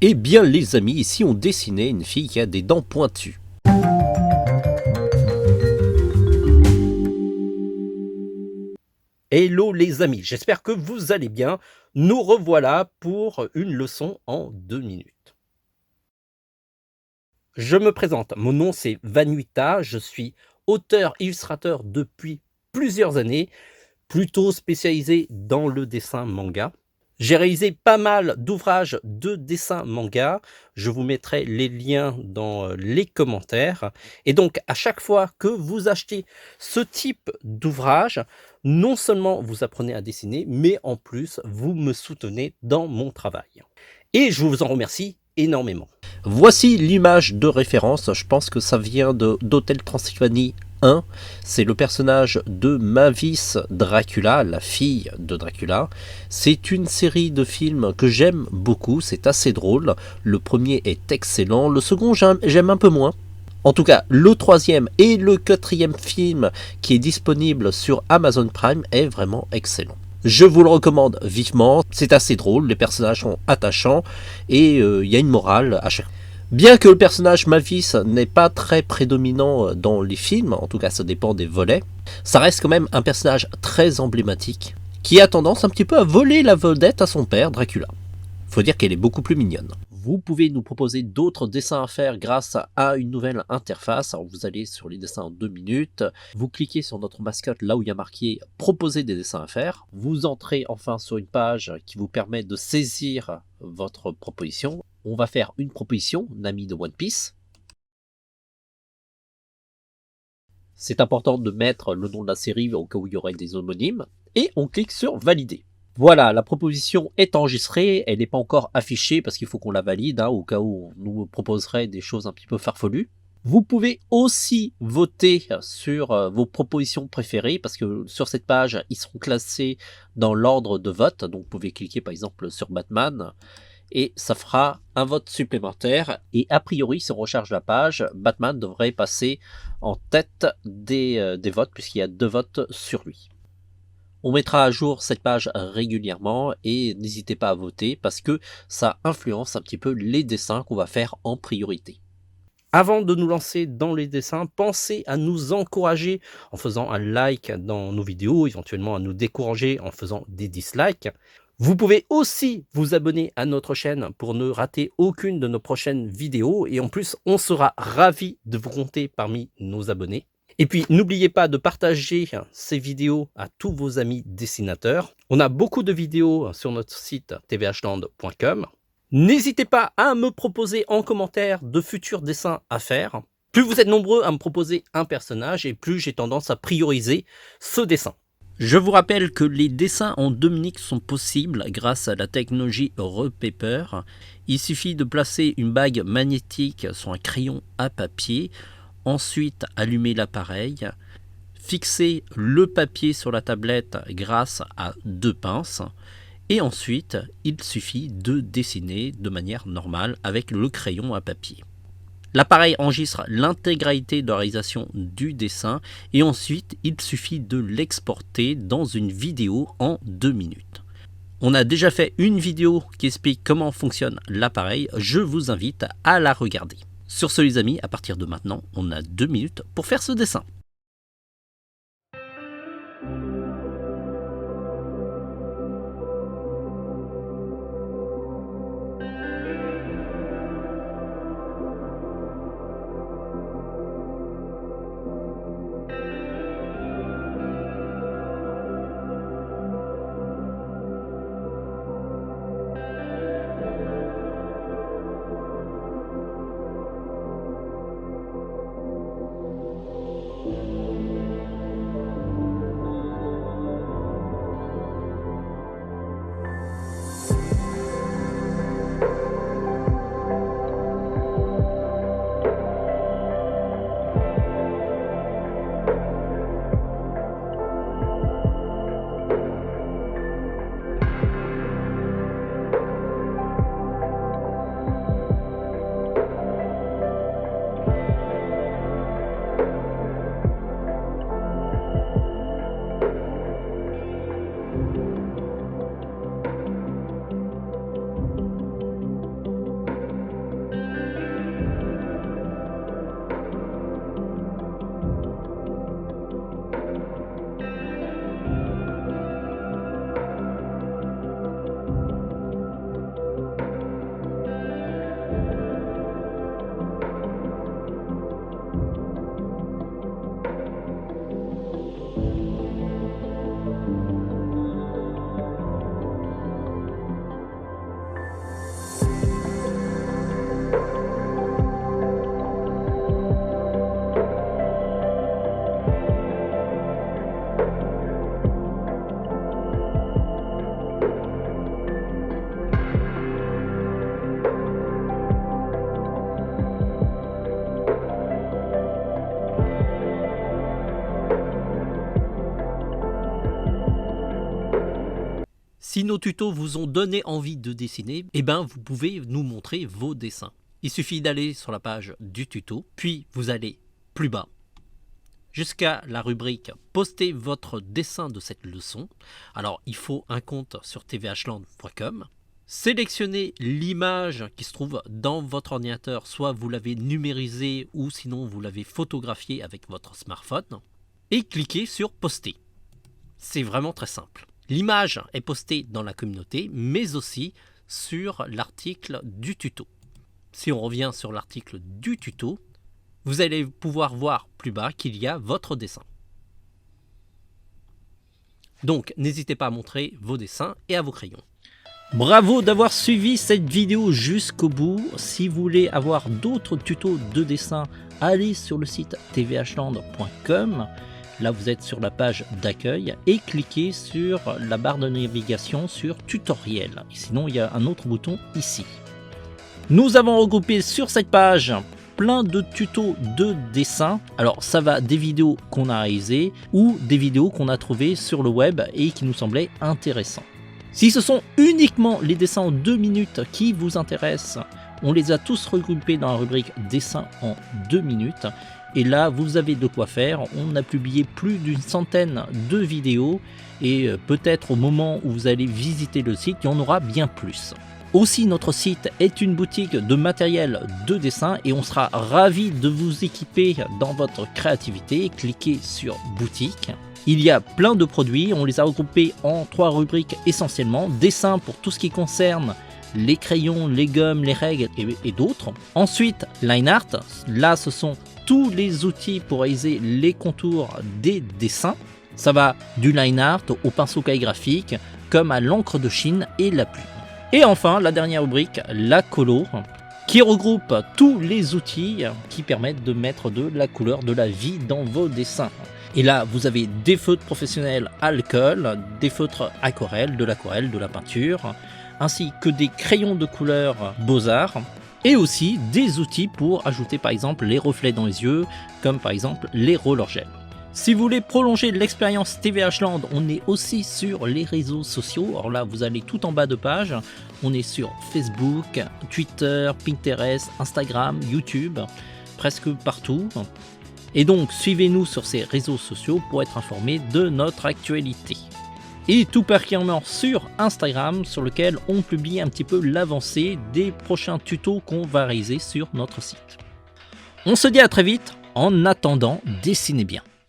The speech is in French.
Eh bien les amis, ici on dessinait une fille qui a des dents pointues. Hello les amis, j'espère que vous allez bien. Nous revoilà pour une leçon en 2 minutes. Je me présente, mon nom c'est Vanuita, je suis auteur-illustrateur depuis plusieurs années, plutôt spécialisé dans le dessin manga. J'ai réalisé pas mal d'ouvrages de dessin manga, je vous mettrai les liens dans les commentaires. Et donc à chaque fois que vous achetez ce type d'ouvrage, non seulement vous apprenez à dessiner, mais en plus vous me soutenez dans mon travail. Et je vous en remercie énormément. Voici l'image de référence, je pense que ça vient d'Hotel Transylvanie 1, c'est le personnage de Mavis Dracula, la fille de Dracula. C'est une série de films que j'aime beaucoup, c'est assez drôle. Le premier est excellent, le second j'aime un peu moins. En tout cas, le troisième et le quatrième film qui est disponible sur Amazon Prime est vraiment excellent. Je vous le recommande vivement, c'est assez drôle, les personnages sont attachants et il y a une morale à chaque fois. Bien que le personnage Mavis n'est pas très prédominant dans les films, en tout cas ça dépend des volets, ça reste quand même un personnage très emblématique qui a tendance un petit peu à voler la vedette à son père Dracula. Faut dire qu'elle est beaucoup plus mignonne. Vous pouvez nous proposer d'autres dessins à faire grâce à une nouvelle interface. Alors vous allez sur les dessins en 2 minutes, vous cliquez sur notre mascotte là où il y a marqué proposer des dessins à faire. Vous entrez enfin sur une page qui vous permet de saisir votre proposition. On va faire une proposition, Nami de One Piece. C'est important de mettre le nom de la série au cas où il y aurait des homonymes. Et on clique sur valider. Voilà, la proposition est enregistrée, elle n'est pas encore affichée parce qu'il faut qu'on la valide, au cas où on nous proposerait des choses un petit peu farfelues. Vous pouvez aussi voter sur vos propositions préférées parce que sur cette page, ils seront classés dans l'ordre de vote. Donc vous pouvez cliquer par exemple sur Batman et ça fera un vote supplémentaire. Et a priori, si on recharge la page, Batman devrait passer en tête des votes puisqu'il y a 2 votes sur lui. On mettra à jour cette page régulièrement et n'hésitez pas à voter parce que ça influence un petit peu les dessins qu'on va faire en priorité. Avant de nous lancer dans les dessins, pensez à nous encourager en faisant un like dans nos vidéos, éventuellement à nous décourager en faisant des dislikes. Vous pouvez aussi vous abonner à notre chaîne pour ne rater aucune de nos prochaines vidéos et en plus on sera ravis de vous compter parmi nos abonnés. Et puis, n'oubliez pas de partager ces vidéos à tous vos amis dessinateurs. On a beaucoup de vidéos sur notre site tvhland.com. N'hésitez pas à me proposer en commentaire de futurs dessins à faire. Plus vous êtes nombreux à me proposer un personnage et plus j'ai tendance à prioriser ce dessin. Je vous rappelle que les dessins en 2 minutes sont possibles grâce à la technologie Repaper. Il suffit de placer une bague magnétique sur un crayon à papier. Ensuite, allumer l'appareil, fixer le papier sur la tablette grâce à 2 pinces et ensuite, il suffit de dessiner de manière normale avec le crayon à papier. L'appareil enregistre l'intégralité de la réalisation du dessin et ensuite, il suffit de l'exporter dans une vidéo en 2 minutes. On a déjà fait une vidéo qui explique comment fonctionne l'appareil, je vous invite à la regarder. Sur ce les amis, à partir de maintenant, on a 2 minutes pour faire ce dessin. Si nos tutos vous ont donné envie de dessiner, eh ben vous pouvez nous montrer vos dessins. Il suffit d'aller sur la page du tuto, puis vous allez plus bas, jusqu'à la rubrique « Postez votre dessin de cette leçon ». Alors, il faut un compte sur tvhland.com. Sélectionnez l'image qui se trouve dans votre ordinateur, soit vous l'avez numérisée ou sinon vous l'avez photographiée avec votre smartphone, et cliquez sur « Poster ». C'est vraiment très simple. L'image est postée dans la communauté, mais aussi sur l'article du tuto. Si on revient sur l'article du tuto, vous allez pouvoir voir plus bas qu'il y a votre dessin. Donc, n'hésitez pas à montrer vos dessins et à vos crayons. Bravo d'avoir suivi cette vidéo jusqu'au bout. Si vous voulez avoir d'autres tutos de dessin, allez sur le site tvhland.com. Là, vous êtes sur la page d'accueil et cliquez sur la barre de navigation sur tutoriel. Sinon, il y a un autre bouton ici. Nous avons regroupé sur cette page plein de tutos de dessin. Alors, ça va des vidéos qu'on a réalisées ou des vidéos qu'on a trouvées sur le web et qui nous semblaient intéressants. Si ce sont uniquement les dessins en 2 minutes qui vous intéressent, on les a tous regroupés dans la rubrique dessins en 2 minutes. Et là, vous avez de quoi faire. On a publié plus d'une centaine de vidéos et peut-être au moment où vous allez visiter le site, il y en aura bien plus. Aussi, notre site est une boutique de matériel de dessin et on sera ravis de vous équiper dans votre créativité. Cliquez sur boutique. Il y a plein de produits, on les a regroupés en 3 rubriques essentiellement. Dessin pour tout ce qui concerne les crayons, les gommes, les règles et d'autres. Ensuite, line art, là ce sont tous les outils pour réaliser les contours des dessins. Ça va du line art au pinceau calligraphique, comme à l'encre de Chine et la plume. Et enfin, la dernière rubrique, la colo, qui regroupe tous les outils qui permettent de mettre de la couleur, de la vie dans vos dessins. Et là, vous avez des feutres professionnels alcool, des feutres aquarelles, de la peinture, ainsi que des crayons de couleur Beaux-Arts, et aussi des outils pour ajouter par exemple les reflets dans les yeux, comme par exemple les rollers gel. Si vous voulez prolonger l'expérience tvhland, on est aussi sur les réseaux sociaux. Alors là, vous allez tout en bas de page. On est sur Facebook, Twitter, Pinterest, Instagram, YouTube, presque partout. Et donc, suivez-nous sur ces réseaux sociaux pour être informé de notre actualité. Et tout particulièrement sur Instagram, sur lequel on publie un petit peu l'avancée des prochains tutos qu'on va réaliser sur notre site. On se dit à très vite. En attendant, dessinez bien.